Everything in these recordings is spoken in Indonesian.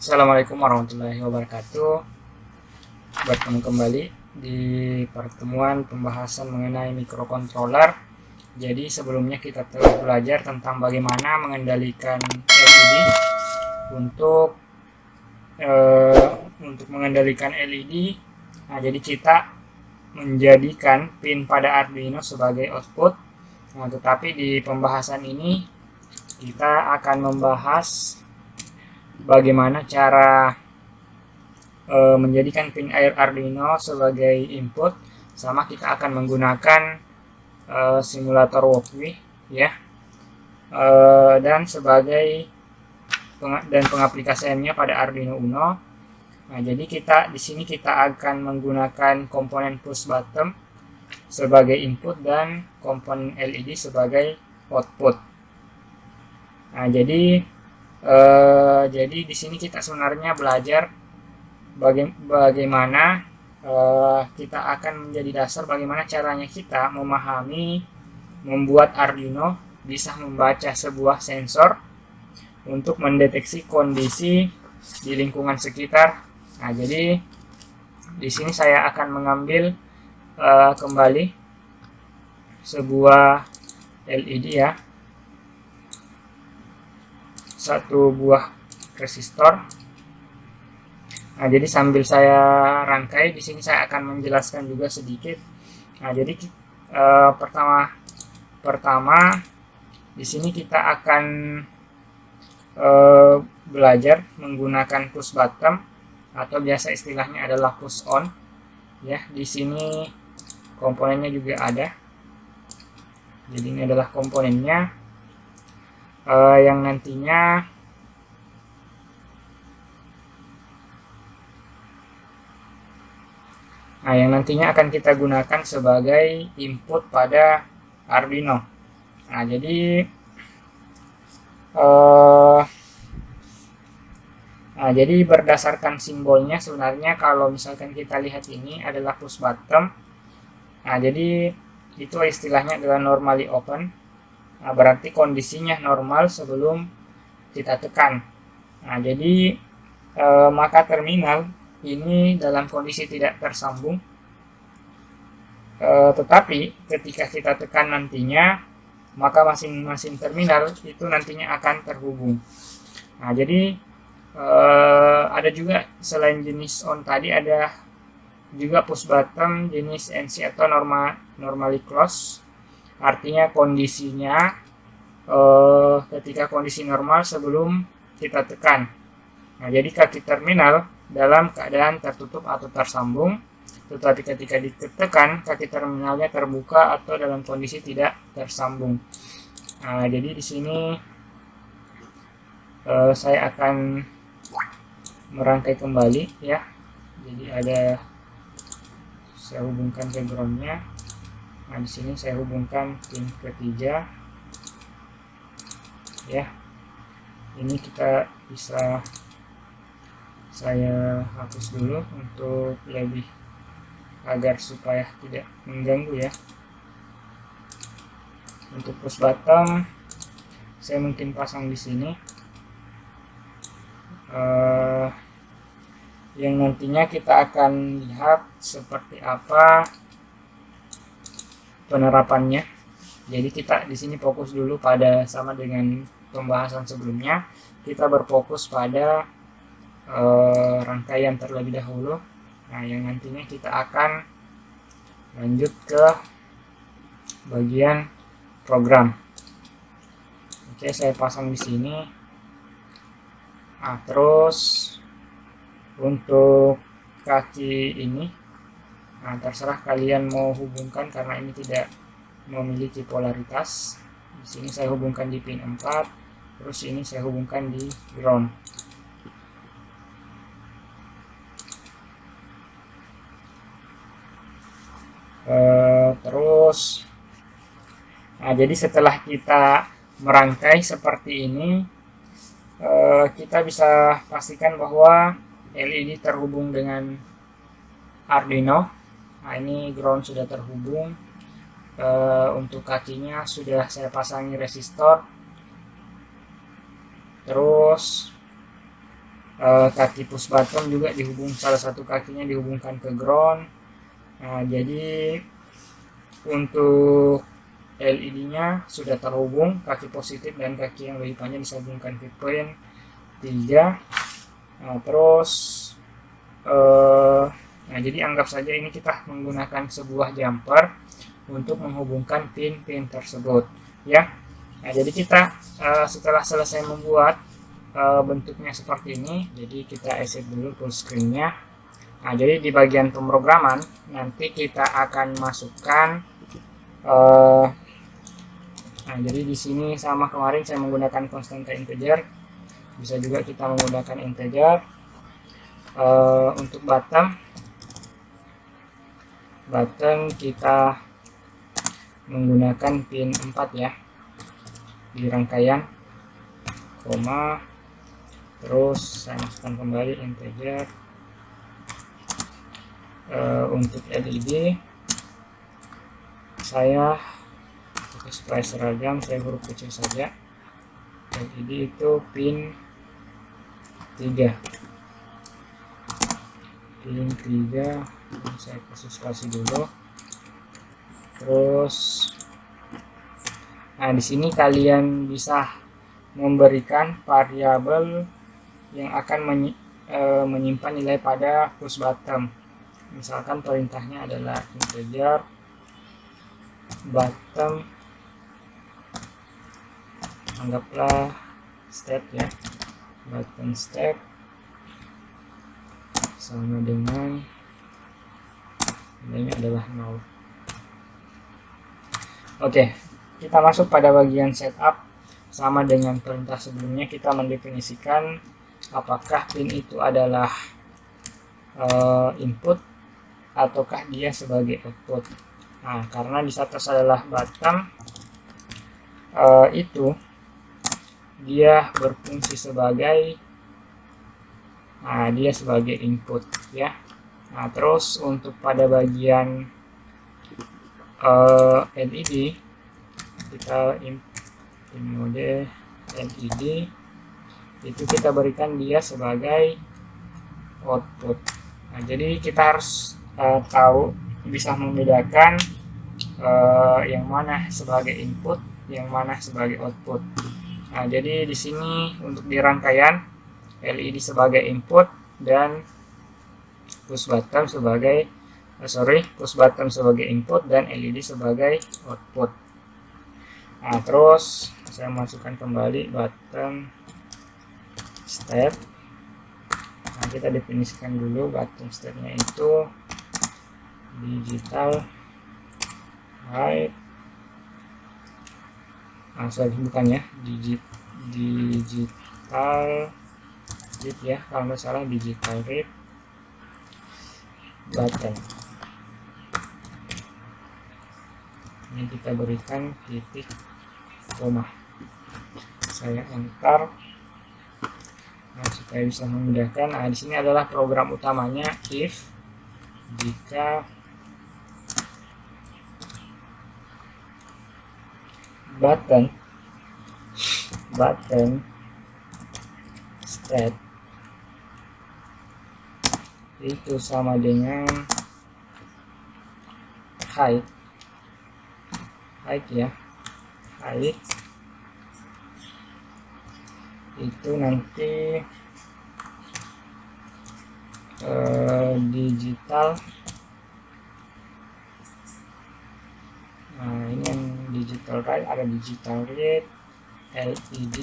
Assalamualaikum warahmatullahi wabarakatuh. Bertemu kembali di pertemuan pembahasan mengenai microcontroller. Jadi sebelumnya kita telah belajar tentang bagaimana mengendalikan LED untuk mengendalikan LED. Nah, jadi kita menjadikan pin pada Arduino sebagai output. Nah, tetapi di pembahasan ini kita akan membahas bagaimana cara menjadikan pin Arduino sebagai input, sama kita akan menggunakan simulator walkway ya, dan sebagai pengaplikasiannya pada Arduino Uno. Nah, jadi di sini kita akan menggunakan komponen push button sebagai input dan komponen LED sebagai output. Nah, jadi di sini kita sebenarnya belajar bagaimana kita akan menjadi dasar bagaimana caranya kita memahami membuat Arduino bisa membaca sebuah sensor untuk mendeteksi kondisi di lingkungan sekitar. Nah, jadi di sini saya akan mengambil kembali sebuah LED ya, satu buah resistor. Nah, jadi sambil saya rangkai di sini saya akan menjelaskan juga sedikit. Nah, jadi pertama di sini kita akan belajar menggunakan push button atau biasa istilahnya adalah push on. Ya, di sini komponennya juga ada. Jadi ini adalah komponennya yang nantinya akan kita gunakan sebagai input pada Arduino. Nah, jadi berdasarkan simbolnya sebenarnya kalau misalkan kita lihat ini adalah push button. Nah, jadi itu istilahnya adalah normally open. Nah, berarti kondisinya normal sebelum kita tekan. Nah, jadi maka terminal ini dalam kondisi tidak tersambung, tetapi ketika kita tekan nantinya maka masing-masing terminal itu nantinya akan terhubung. Nah, jadi ada juga selain jenis on tadi ada juga push button jenis NC atau normally close, artinya kondisinya ketika kondisi normal sebelum kita tekan. Nah, jadi kaki terminal dalam keadaan tertutup atau tersambung, tetapi ketika ditekan kaki terminalnya terbuka atau dalam kondisi tidak tersambung. Nah, jadi di sini saya akan merangkai kembali ya. Jadi saya hubungkan ke groundnya. Nah, di sini saya hubungkan pin ketiga ya. Ini kita bisa saya hapus dulu untuk lebih agar supaya tidak mengganggu ya. Untuk push button saya mungkin pasang di sini, yang nantinya kita akan lihat seperti apa penerapannya. Jadi kita di sini fokus dulu pada, sama dengan pembahasan sebelumnya, kita berfokus pada rangkaian terlebih dahulu. Nah, yang nantinya kita akan lanjut ke bagian program. Oke, saya pasang di sini. Nah, terus untuk kaki ini, nah terserah kalian mau hubungkan karena ini tidak memiliki polaritas. Di sini saya hubungkan di pin 4, terus ini saya hubungkan di ground. Terus nah, jadi setelah kita merangkai seperti ini, kita bisa pastikan bahwa LED terhubung dengan Arduino. Nah, ini ground sudah terhubung. Untuk kakinya sudah saya pasangi resistor. Terus kaki push button juga salah satu kakinya dihubungkan ke ground. Nah, jadi untuk LED-nya sudah terhubung, kaki positif dan kaki yang lebih panjang disambungkan ke pin 3. Nah, terus nah, jadi anggap saja ini kita menggunakan sebuah jumper untuk menghubungkan pin-pin tersebut, ya. Nah, jadi kita setelah selesai membuat bentuknya seperti ini, jadi kita exit dulu full screen-nya. Nah, jadi di bagian pemrograman nanti kita akan masukkan nah, jadi di sini sama kemarin saya menggunakan constanta integer, bisa juga kita menggunakan integer. Untuk bottom kita menggunakan pin 4 ya di rangkaian, koma, terus saya masukkan kembali integer. Untuk LED saya supaya seragam, saya huruf kecil saja. LED itu pin 3, saya kasih spasi dulu. Terus nah, di sini kalian bisa memberikan variabel yang akan menyimpan nilai pada push button. Misalkan perintahnya adalah integer button, anggaplah step ya, button step sama dengan nilainya adalah 0. Oke, kita masuk pada bagian setup. Sama dengan perintah sebelumnya, kita mendefinisikan apakah pin itu adalah input ataukah dia sebagai output. Nah, karena di atas adalah button, itu dia berfungsi sebagai dia sebagai input ya. Nah, terus untuk pada bagian LED kita mode LED itu kita berikan dia sebagai output. Nah, jadi kita harus tahu, bisa membedakan yang mana sebagai input, yang mana sebagai output. Nah, jadi di sini untuk di rangkaian LED sebagai input dan push button sebagai input dan LED sebagai output. Nah, terus saya masukkan kembali button step. Nah, kita definisikan dulu button stepnya itu digital height. Sorry, bukan ya, digital read ya, kalau nggak salah digital read button. Ini kita berikan titik koma, saya enter. Nah, supaya bisa memudahkan. Nah, di sini adalah program utamanya, if jika button state itu sama dengan height ya, height itu nanti digital. Nah, ini yang digital read, ada digital read LED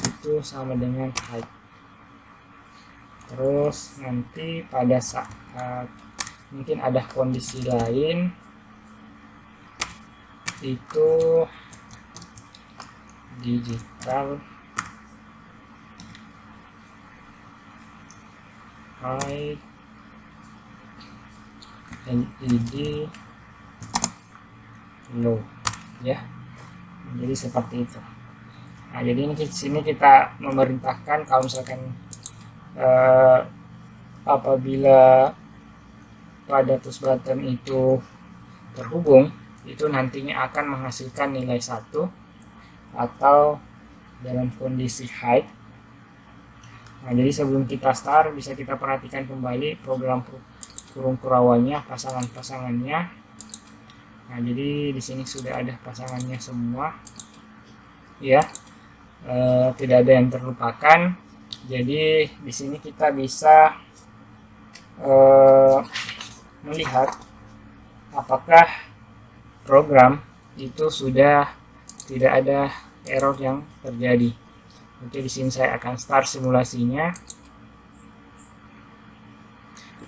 itu sama dengan height. Terus nanti pada saat mungkin ada kondisi lain itu digital height LED low ya. Jadi seperti itu. Nah, jadi ini di sini kita memerintahkan kalau misalkan apabila pada push button itu terhubung, itu nantinya akan menghasilkan nilai 1, atau dalam kondisi height Nah, jadi sebelum kita start bisa kita perhatikan kembali program kurung kurawalnya, pasangan-pasangannya. Nah, jadi di sini sudah ada pasangannya semua, ya. Tidak ada yang terlupakan. Jadi di sini kita bisa melihat apakah program itu sudah tidak ada error yang terjadi. Oke, di sini saya akan start simulasinya.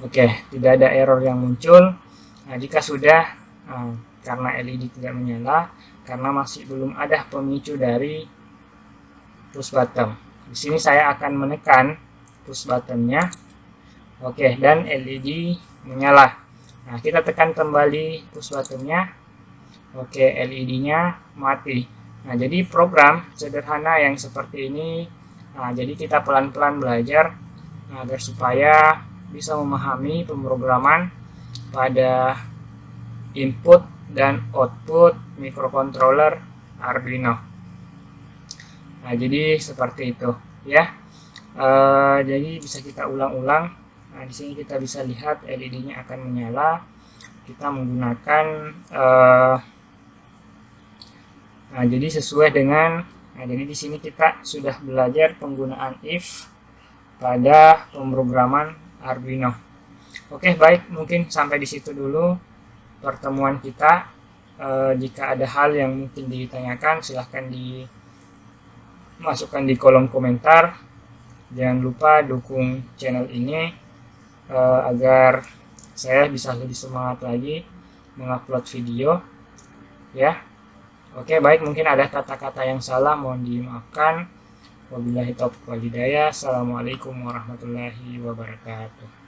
Oke, tidak ada error yang muncul. Nah, jika sudah, karena LED tidak menyala, karena masih belum ada pemicu dari push button. Di sini saya akan menekan push buttonnya. Oke, dan LED menyala. Nah, kita tekan kembali push buttonnya. Oke, LED-nya mati. Nah, jadi program sederhana yang seperti ini, jadi kita pelan-pelan belajar agar supaya bisa memahami pemrograman pada input dan output microcontroller Arduino. Nah, jadi seperti itu, ya. Jadi bisa kita ulang-ulang. Nah, di sini kita bisa lihat LED-nya akan menyala. Kita menggunakan nah, jadi sesuai dengan jadi di sini kita sudah belajar penggunaan if pada pemrograman Arduino. Oke, baik, mungkin sampai di situ dulu pertemuan kita. Jika ada hal yang mungkin ditanyakan, silahkan dimasukkan di kolom komentar. Jangan lupa dukung channel ini agar saya bisa lebih semangat lagi mengupload video, ya. Oke, baik, mungkin ada kata-kata yang salah, mohon dimaafkan. Wabillahi taufiq wal hidayah. Assalamualaikum warahmatullahi wabarakatuh.